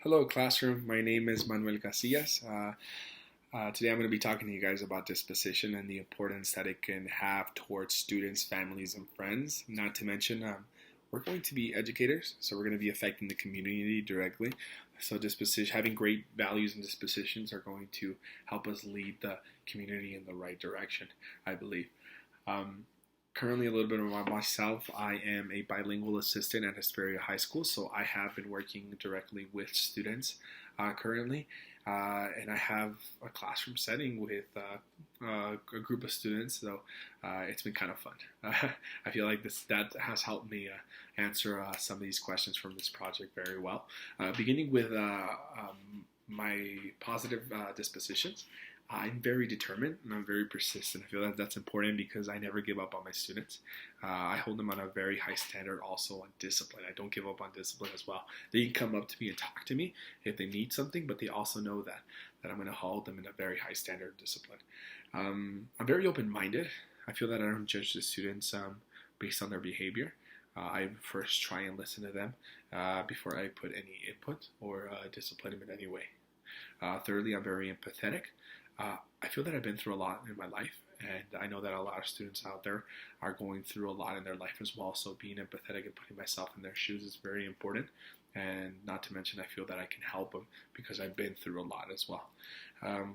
Hello, classroom. My name is Manuel Casillas. Today I'm going to be talking to you guys about disposition and the importance that it can have towards students, families, and friends. Not to mention, we're going to be educators, so we're going to be affecting the community directly. So disposition, having great values and dispositions are going to help us lead the community in the right direction, I believe. Um, Currently, a little bit about myself. I am a bilingual assistant at Hesperia High School, so I have been working directly with students currently, and I have a classroom setting with a group of students. So it's been kind of fun. I feel like that has helped me answer some of these questions from this project very well. Beginning with my positive dispositions. I'm very determined and I'm very persistent. I feel that that's important because I never give up on my students. I hold them on a very high standard also on discipline. I don't give up on discipline as well. They can come up to me and talk to me if they need something, but they also know that I'm going to hold them in a very high standard of discipline. I'm very open-minded. I feel that I don't judge the students based on their behavior. I first try and listen to them before I put any input or discipline them in any way. Thirdly, I'm very empathetic. I feel that I've been through a lot in my life, and I know that a lot of students out there are going through a lot in their life as well. So being empathetic and putting myself in their shoes is very important. And not to mention, I feel that I can help them because I've been through a lot as well. I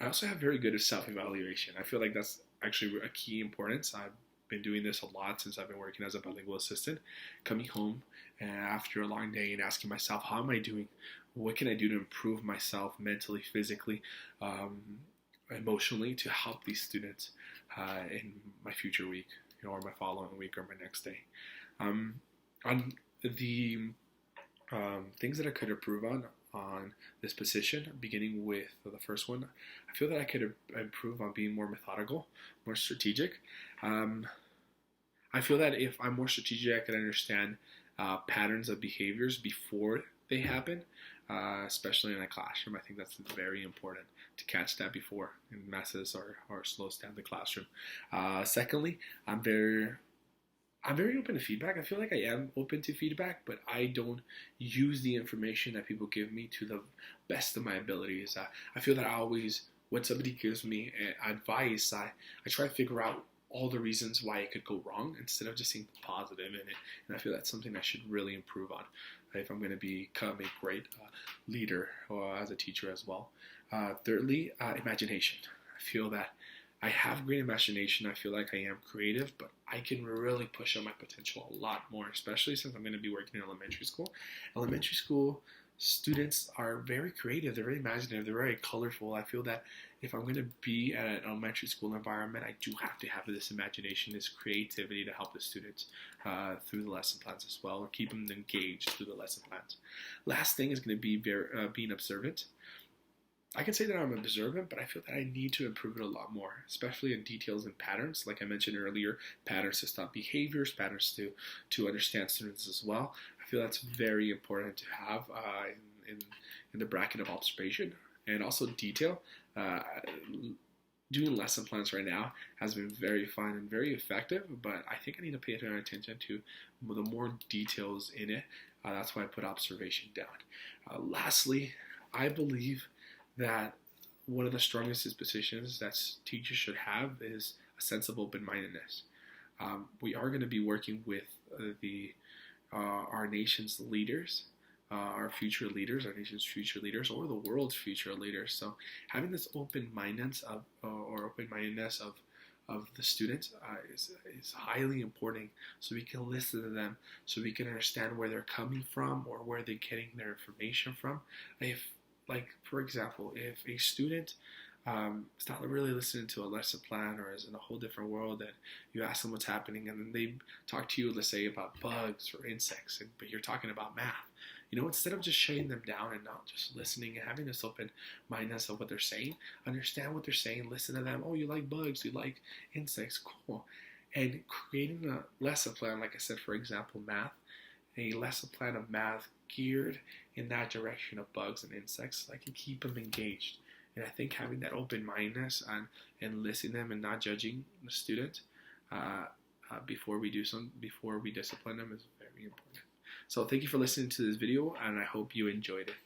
also have very good self-evaluation. I feel like that's actually a key importance. I've been doing this a lot since I've been working as a bilingual assistant. Coming home after a long day and asking myself, how am I doing? What can I do to improve myself mentally, physically, emotionally to help these students in my future week, or my following week, or my next day. On the things that I could improve on this position, beginning with the first one, I feel that I could improve on being more methodical, more strategic. I feel that if I'm more strategic, I can understand patterns of behaviors before they happen, especially in a classroom. I think that's very important to catch that before it messes or slows down the classroom. Secondly, I'm very open to feedback. I feel like I am open to feedback, but I don't use the information that people give me to the best of my abilities. I feel that I always, when somebody gives me advice, I try to figure out all the reasons why it could go wrong instead of just seeing the positive in it. And I feel that's something I should really improve on if I'm going to become a great leader or as a teacher as well. Thirdly, imagination. I feel that I have great imagination. I feel like I am creative, but I can really push on my potential a lot more, especially since I'm going to be working in elementary school. Elementary school students are very creative. They're very imaginative. They're very colorful. I feel that if I'm going to be at an elementary school environment, I do have to have this imagination, this creativity to help the students through the lesson plans as well, or keep them engaged through the lesson plans. Last thing is going to be being observant. I can say that I'm observant, but I feel that I need to improve it a lot more, especially in details and patterns. Like I mentioned earlier, patterns to stop behaviors, patterns to understand students as well. I feel that's very important to have in the bracket of observation, and also detail. Doing lesson plans right now has been very fun and very effective, but I think I need to pay attention to the more details in it. That's why I put observation down. Lastly, I believe that one of the strongest dispositions that teachers should have is a sense of open-mindedness. We are going to be working with our nation's leaders, our nation's future leaders, or the world's future leaders. So having this open-mindedness of the students is highly important, so we can listen to them, so we can understand where they're coming from or where they're getting their information from. For example, if a student is not really listening to a lesson plan or is in a whole different world, and you ask them what's happening, and then they talk to you, let's say, about bugs or insects, but you're talking about math. Instead of just shutting them down and not just listening and having this open mindedness of what they're saying, understand what they're saying, listen to them. Oh, you like bugs, you like insects, cool. And creating a lesson plan, like I said, for example, math, a lesson plan of math geared in that direction of bugs and insects, so I can keep them engaged. And I think having that open-mindedness and listening to them and not judging the student before we discipline them is very important. So thank you for listening to this video, and I hope you enjoyed it.